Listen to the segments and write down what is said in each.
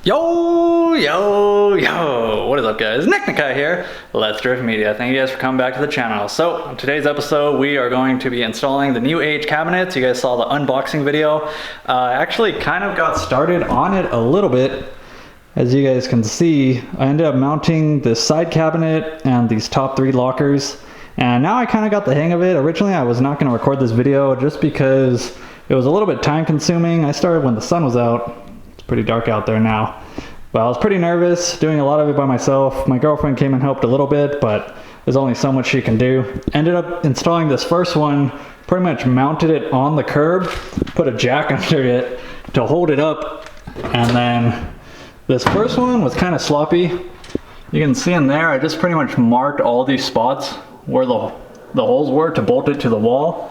Yo, what is up guys? Nick Nakai here, Let's Drift Media. Thank you guys for coming back to the channel. So, on today's episode, we are going to be installing the new age cabinets. You guys saw the unboxing video. I actually kind of got started on it a little bit. As you guys can see, I ended up mounting this side cabinet and these top three lockers. And now I kind of got the hang of it. Originally, I was not going to record this video just because it was a little bit time consuming. I started when the sun was out. Pretty dark out there now, but I was pretty nervous doing a lot of it by myself. My girlfriend came and helped a little bit, but there's only so much she can do. Ended up installing this first one, pretty much mounted it on the curb, put a jack under it to hold it up, and then this first one was kind of sloppy. You can see in there I just pretty much marked all these spots where the holes were to bolt it to the wall,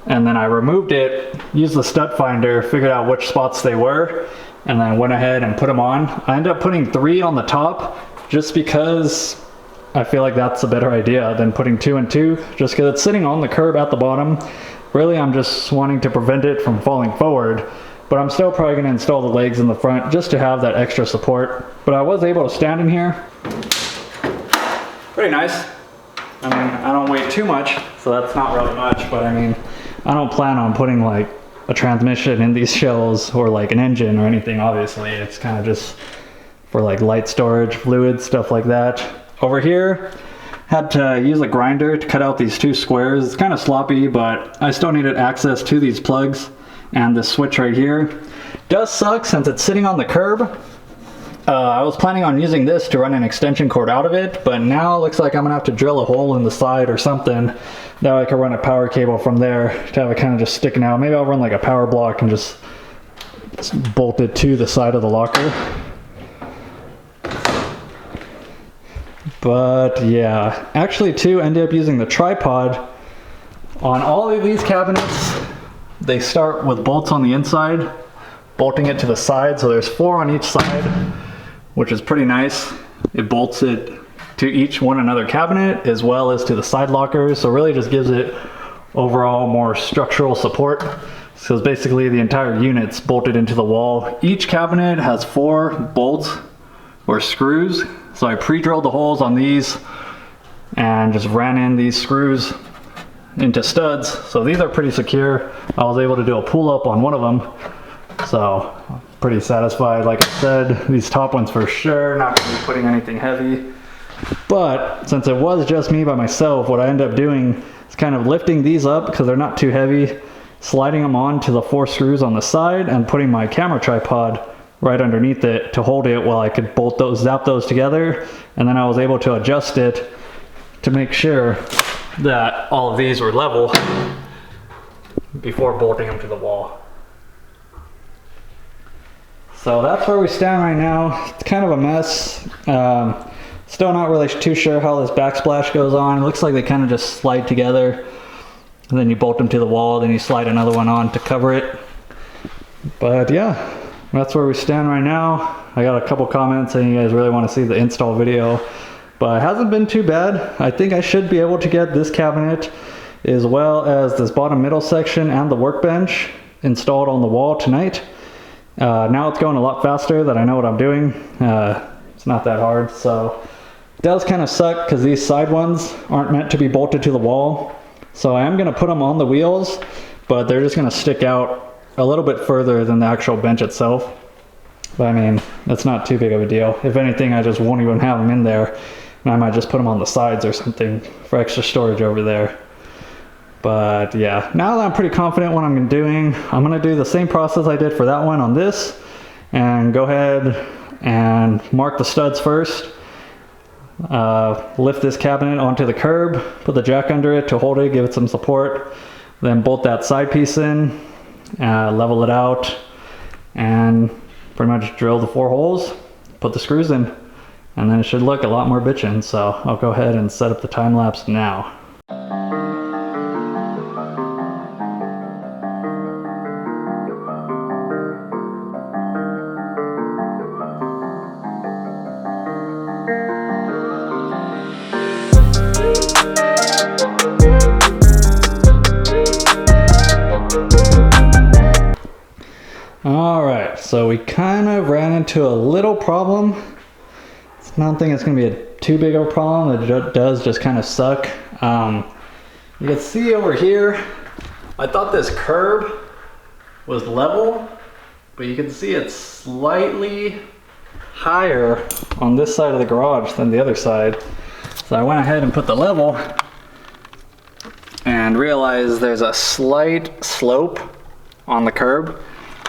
and then I removed it, used the stud finder, figured out which spots they were, and then went ahead and put them on. I ended up putting 3 on the top just because I feel like that's a better idea than putting 2 and 2, just because it's sitting on the curb at the bottom. Really, I'm just wanting to prevent it from falling forward, but I'm still probably going to install the legs in the front just to have that extra support. But I was able to stand in here. Pretty nice. I mean, I don't weigh too much, so that's not really much, but I mean, I don't plan on putting like a transmission in these shells or like an engine or anything. Obviously it's kind of just for like light storage, fluid, stuff like that. Over here, had to use a grinder to cut out these 2 squares. It's kind of sloppy, but I still needed access to these plugs and this switch right here. Does suck since it's sitting on the curb. I was planning on using this to run an extension cord out of it, but now it looks like I'm gonna have to drill a hole in the side or something. Now I can run a power cable from there to have it kind of just sticking out. Maybe I'll run like a power block and just bolt it to the side of the locker. But yeah, actually too, ended up using the tripod. On all of these cabinets, they start with bolts on the inside, bolting it to the side, so there's 4 on each side, which is pretty nice. It bolts it to each one another cabinet as well as to the side lockers, so really just gives it overall more structural support. So it's basically the entire unit's bolted into the wall. Each cabinet has 4 bolts or screws, so I pre-drilled the holes on these and just ran in these screws into studs. So these are pretty secure. I was able to do a pull-up on one of them, so pretty satisfied. Like I said, these top ones for sure, not going to be putting anything heavy. But since it was just me by myself, what I ended up doing is kind of lifting these up because they're not too heavy, sliding them on to the 4 screws on the side, and putting my camera tripod right underneath it to hold it while I could bolt those, zap those together. And then I was able to adjust it to make sure that all of these were level before bolting them to the wall. So that's where we stand right now. It's kind of a mess. Still not really too sure how this backsplash goes on. It looks like they kind of just slide together, and then you bolt them to the wall, then you slide another one on to cover it. But yeah, that's where we stand right now. I got a couple comments saying you guys really want to see the install video, but it hasn't been too bad. I think I should be able to get this cabinet as well as this bottom middle section and the workbench installed on the wall tonight. Now it's going a lot faster that I know what I'm doing. It's not that hard, so it does kind of suck because these side ones aren't meant to be bolted to the wall. So I am going to put them on the wheels, but they're just going to stick out a little bit further than the actual bench itself. But I mean, that's not too big of a deal. If anything, I just won't even have them in there, and I might just put them on the sides or something for extra storage over there. But yeah, now that I'm pretty confident what I'm doing, I'm going to do the same process I did for that one on this, and go ahead and mark the studs first. Lift this cabinet onto the curb, put the jack under it to hold it, give it some support, then bolt that side piece in, level it out, and pretty much drill the 4 holes, put the screws in, and then it should look a lot more bitchin'. So I'll go ahead and set up the time lapse now. So we kind of ran into a little problem. I don't think it's gonna be too big of a problem. It does just kind of suck. You can see over here, I thought this curb was level, but you can see it's slightly higher on this side of the garage than the other side. So I went ahead and put the level and realized there's a slight slope on the curb,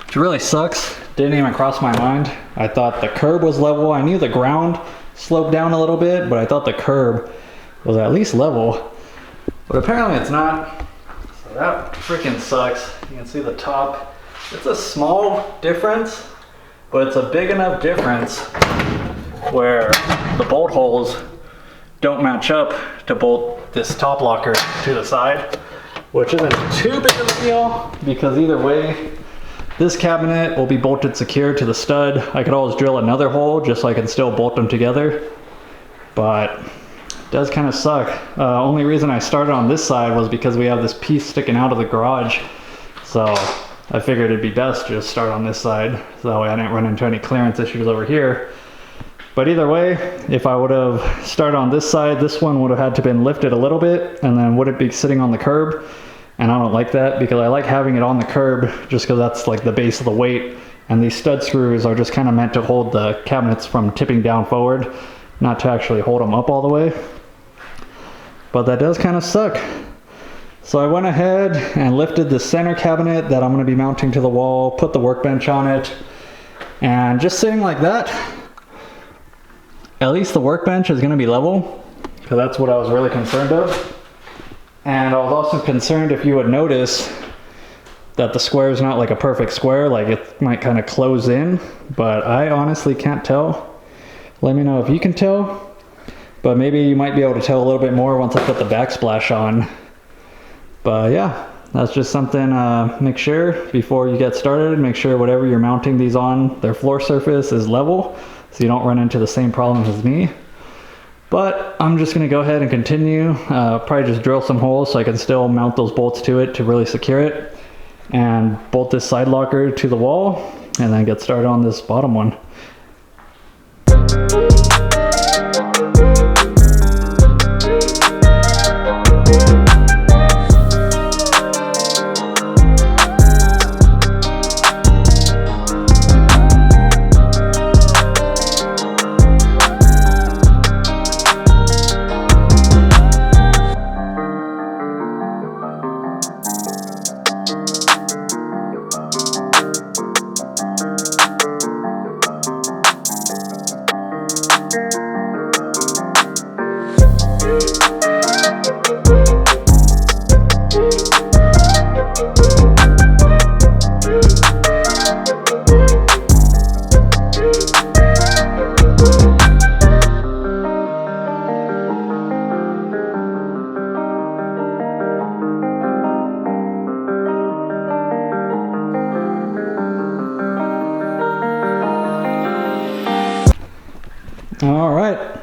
which really sucks. Didn't even cross my mind. I thought the curb was level. I knew the ground sloped down a little bit, but I thought the curb was at least level. But apparently it's not. So that freaking sucks. You can see the top. It's a small difference, but it's a big enough difference where the bolt holes don't match up to bolt this top locker to the side, which isn't too big of a deal because either way, this cabinet will be bolted secure to the stud. I could always drill another hole just so I can still bolt them together, but it does kind of suck. Only reason I started on this side was because we have this piece sticking out of the garage. So I figured it'd be best to just start on this side, so that way I didn't run into any clearance issues over here. But either way, if I would have started on this side, this one would have had to been lifted a little bit and then wouldn't be sitting on the curb. And I don't like that because I like having it on the curb just because that's like the base of the weight. And these stud screws are just kind of meant to hold the cabinets from tipping down forward, not to actually hold them up all the way. But that does kind of suck. So I went ahead and lifted the center cabinet that I'm going to be mounting to the wall, put the workbench on it, and just sitting like that, at least the workbench is going to be level, because that's what I was really concerned of. And I was also concerned if you would notice that the square is not like a perfect square, like it might kind of close in, but I honestly can't tell. Let me know if you can tell, but maybe you might be able to tell a little bit more once I put the backsplash on. But yeah, that's just something, make sure before you get started, make sure whatever you're mounting these on, their floor surface is level, so you don't run into the same problems as me. But I'm just gonna go ahead and continue, probably just drill some holes so I can still mount those bolts to it to really secure it, and bolt this side locker to the wall, and then get started on this bottom one. All right,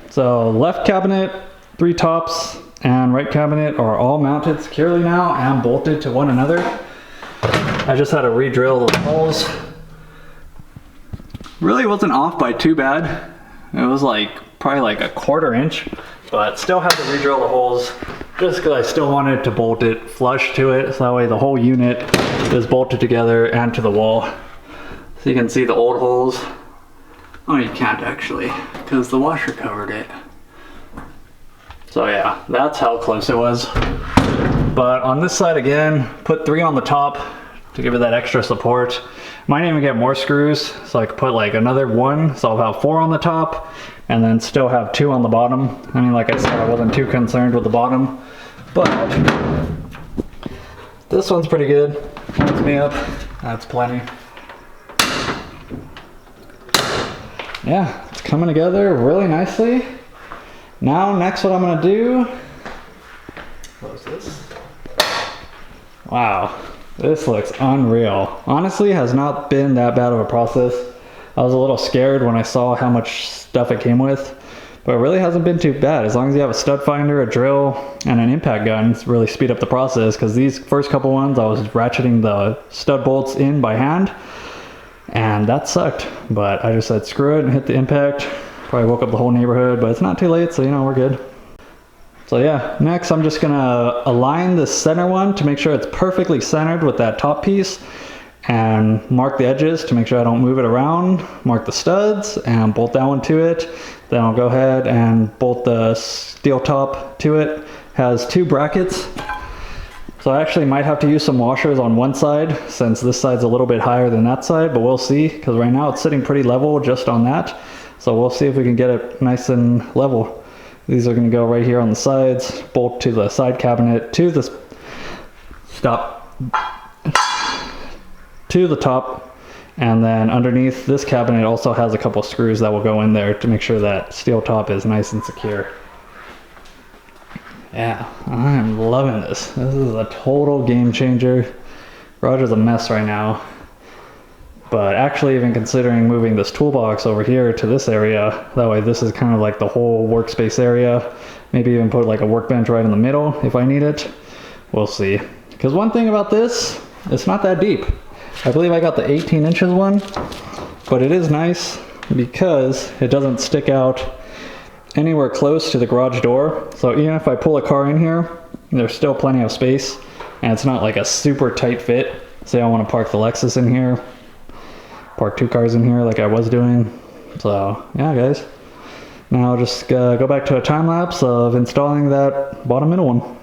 so left cabinet, 3 tops, and right cabinet are all mounted securely now and bolted to one another. I just had to re-drill those holes. Really wasn't off by too bad. It was like probably like a 1/4 inch, but still had to re-drill the holes just because I still wanted to bolt it flush to it, so that way the whole unit is bolted together and to the wall. So you can see the old holes. Oh, you can't actually, because the washer covered it. So yeah, that's how close it was. But on this side again, put 3 on the top to give it that extra support. Might even get more screws, so I could put like another 1, so I'll have 4 on the top, and then still have 2 on the bottom. I mean, like I said, I wasn't too concerned with the bottom, but this one's pretty good. Holds me up, that's plenty. Yeah, it's coming together really nicely. Now, next what I'm gonna do, close this. Wow, this looks unreal. Honestly, has not been that bad of a process. I was a little scared when I saw how much stuff it came with, but it really hasn't been too bad. As long as you have a stud finder, a drill, and an impact gun, it's really speed up the process, because these first couple ones, I was ratcheting the stud bolts in by hand. and that sucked. But I just said screw it and hit the impact. Probably woke up the whole neighborhood, but it's not too late, so you know, we're good. So yeah, next I'm just gonna align the center one to make sure it's perfectly centered with that top piece, and mark the edges to make sure I don't move it around, mark the studs, and bolt that one to it. Then I'll go ahead and bolt the steel top to it. Has 2 brackets, so I actually might have to use some washers on one side since this side's a little bit higher than that side, but we'll see, because right now it's sitting pretty level just on that. So we'll see if we can get it nice and level. These are going to go right here on the sides, bolt to the side cabinet, to the top, and then underneath this cabinet also has a couple screws that will go in there to make sure that steel top is nice and secure. Yeah, I'm loving this. This is a total game changer. Roger's a mess right now. But actually, even considering moving this toolbox over here to this area, that way this is kind of like the whole workspace area. Maybe even put like a workbench right in the middle if I need it. We'll see. Because one thing about this, it's not that deep. I believe I got the 18 inches one, but it is nice because it doesn't stick out anywhere close to the garage door. So even if I pull a car in here, there's still plenty of space, and it's not like a super tight fit. Say I want to park the Lexus in here, park 2 cars in here like I was doing. So yeah, guys, now I'll just go back to a time lapse of installing that bottom middle one.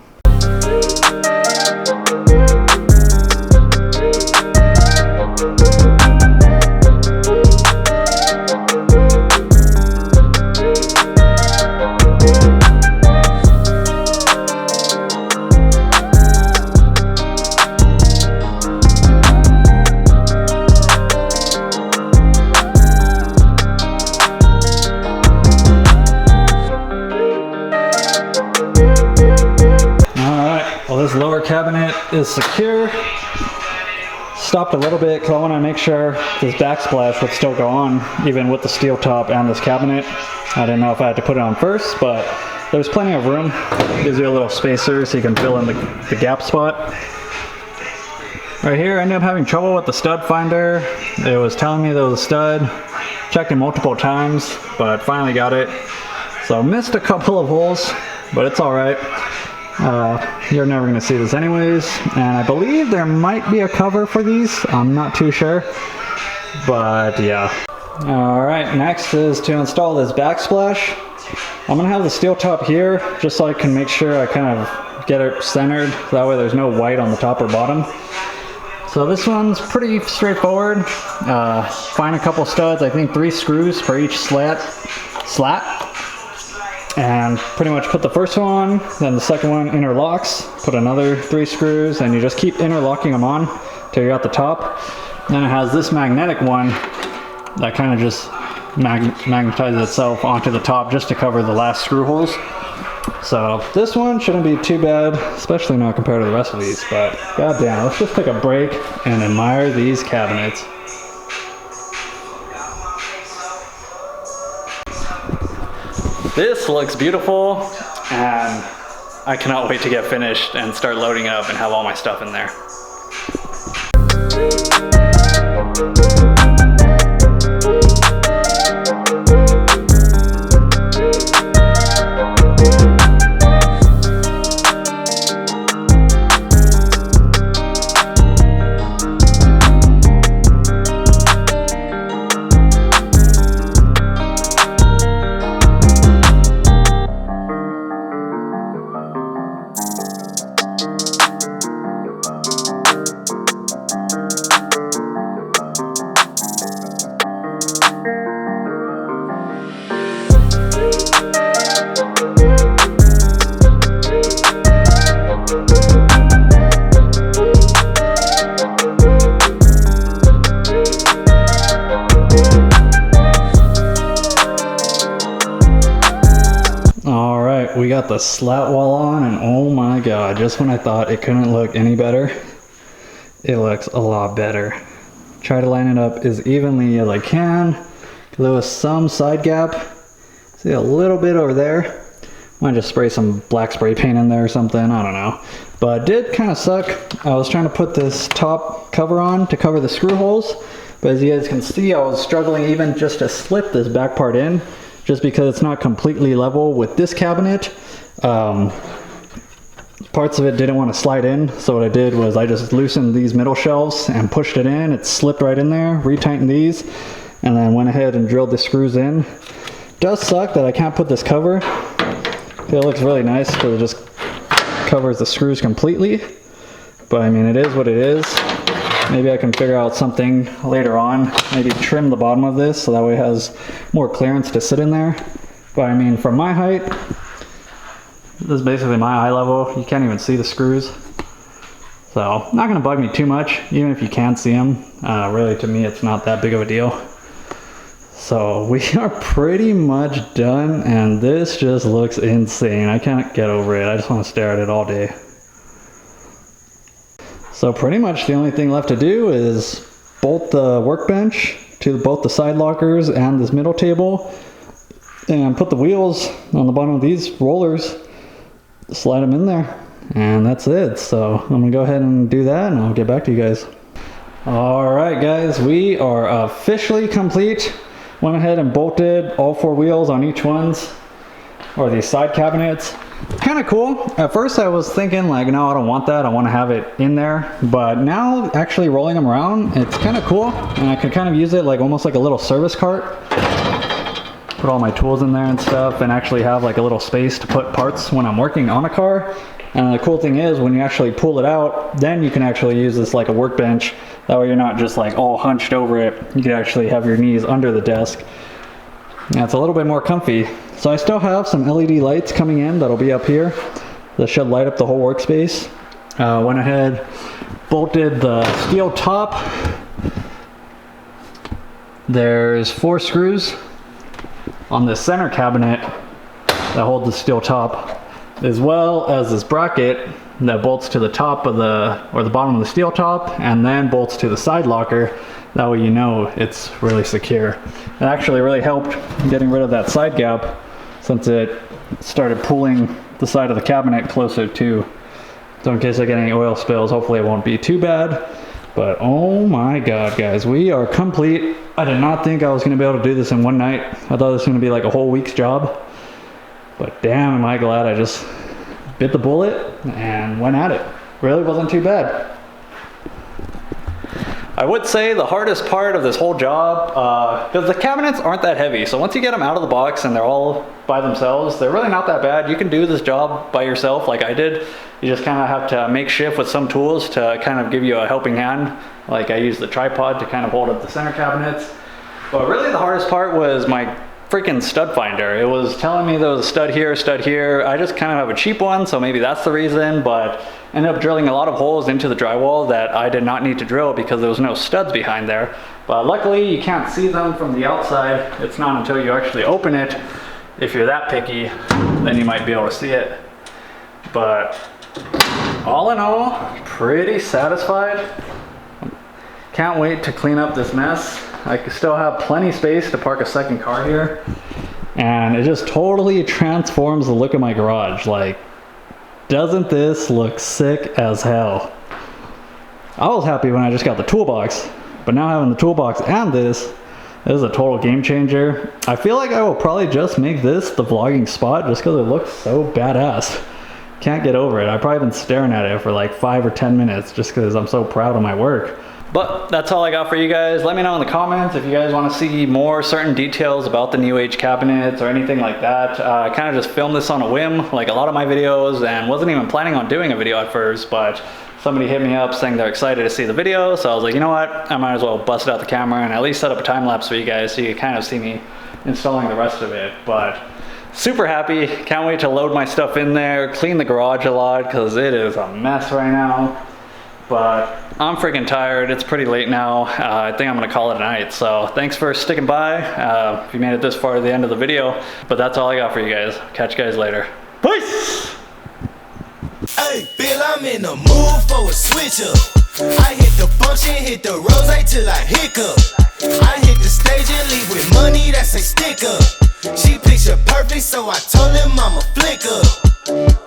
This lower cabinet is secure. Stopped a little bit because I want to make sure this backsplash would still go on even with the steel top and this cabinet. I didn't know if I had to put it on first, but there's plenty of room. Gives you a little spacer so you can fill in the gap spot. Right here I ended up having trouble with the stud finder. It was telling me there was a stud. Checked it multiple times, but finally got it. So missed a couple of holes, but it's alright. You're never going to see this anyways, and I believe there might be a cover for these. I'm not too sure, but yeah. Alright, next is to install this backsplash. I'm going to have the steel top here just so I can make sure I kind of get it centered, so that way there's no white on the top or bottom. So this one's pretty straightforward. Find a couple studs, I think 3 screws for each slat, and pretty much put the first one, then the second one interlocks, put another 3 screws, and you just keep interlocking them on till you're at the top. Then it has this magnetic one that kind of just magnetizes itself onto the top just to cover the last screw holes. So this one shouldn't be too bad, especially not compared to the rest of these, but goddamn, let's just take a break and admire these cabinets. This looks beautiful, and I cannot wait to get finished and start loading up and have all my stuff in there. We got the slat wall on, and oh my god, just when I thought it couldn't look any better, it looks a lot better. Try to line it up as evenly as I can. There was some side gap. See a little bit over there. Might just spray some black spray paint in there or something, I don't know. But it did kind of suck. I was trying to put this top cover on to cover the screw holes, But as you guys can see, I was struggling even just to slip this back part in, just because it's not completely level with this cabinet. Parts of it didn't want to slide in, so what I did was I just loosened these middle shelves and pushed it in. It slipped right in there, retightened these, and then went ahead and drilled the screws in. Does suck that I can't put this cover. It looks really nice because it just covers the screws completely, but I mean, it is what it is. Maybe I can figure out something later on, maybe trim the bottom of this so that way it has more clearance to sit in there. But I mean, from my height, this is basically my eye level. You can't even see the screws. So, not gonna bug me too much, even if you can't see them. Really, to me, it's not that big of a deal. So, we are pretty much done, and this just looks insane. I can't get over it. I just want to stare at it all day. So, pretty much the only thing left to do is bolt the workbench to both the side lockers and this middle table, and put the wheels on the bottom of these rollers, slide them in there, and that's it. So I'm gonna go ahead and do that, and I'll get back to you guys. All right, guys, we are officially complete. Went ahead and bolted all 4 wheels on each ones, or these side cabinets. Kind of cool. At first I was thinking like, no, I don't want that. I want to have it in there. But now actually rolling them around, it's kind of cool, and I can kind of use it like almost like a little service cart. Put all my tools in there and stuff, and actually have like a little space to put parts when I'm working on a car. And the cool thing is when you actually pull it out, then you can actually use this like a workbench. That way you're not just like all hunched over it. You can actually have your knees under the desk. And it's a little bit more comfy. So I still have some LED lights coming in that'll be up here. That should light up the whole workspace. Went ahead, bolted the steel top. There's 4 screws on the center cabinet that hold the steel top, as well as this bracket that bolts to the top of the bottom of the steel top, and then bolts to the side locker. That way you know it's really secure. It actually really helped getting rid of that side gap, since it started pulling the side of the cabinet closer to. So in case I get any oil spills, hopefully it won't be too bad. But oh my god, guys, we are complete. I did not think I was going to be able to do this in one night. I thought this was going to be like a whole week's job. But damn, am I glad I just bit the bullet and went at it. Really wasn't too bad. I would say the hardest part of this whole job, because the cabinets aren't that heavy, so once you get them out of the box and they're all by themselves, they're really not that bad. You can do this job by yourself like I did. You just kind of have to make shift with some tools to kind of give you a helping hand. Like I used the tripod to kind of hold up the center cabinets. But really the hardest part was my freaking stud finder. It was telling me there was a stud here, stud here. I just kind of have a cheap one, so maybe that's the reason, but ended up drilling a lot of holes into the drywall that I did not need to drill because there was no studs behind there. But luckily you can't see them from the outside. It's not until you actually open it. If you're that picky, then you might be able to see it. But all in all, pretty satisfied. Can't wait to clean up this mess. I still have plenty of space to park a second car here. And it just totally transforms the look of my garage. Like, doesn't this look sick as hell? I was happy when I just got the toolbox, but now having the toolbox and this is a total game changer. I feel like I will probably just make this the vlogging spot just because it looks so badass. Can't get over it. I've probably been staring at it for like 5 or 10 minutes just because I'm so proud of my work. But that's all I got for you guys. Let me know in the comments if you guys want to see more certain details about the new age cabinets or anything like that. I kind of just filmed this on a whim, like a lot of my videos, and wasn't even planning on doing a video at first, but somebody hit me up saying they're excited to see the video, so I was like, you know what, I might as well bust out the camera and at least set up a time lapse for you guys so you can kind of see me installing the rest of it. But super happy, can't wait to load my stuff in there, clean the garage a lot because it is a mess right now. But I'm freaking tired. It's pretty late now. I think I'm gonna call it a night. So thanks for sticking by. If you made it this far to the end of the video. But that's all I got for you guys. Catch you guys later. Peace! Hey, Bill, I'm in the mood for a switch up. I hit the function, hit the rose till I hiccup. I hit the stage and leave with money that's a stick up. She picture perfect, so I told him I'm a flick up.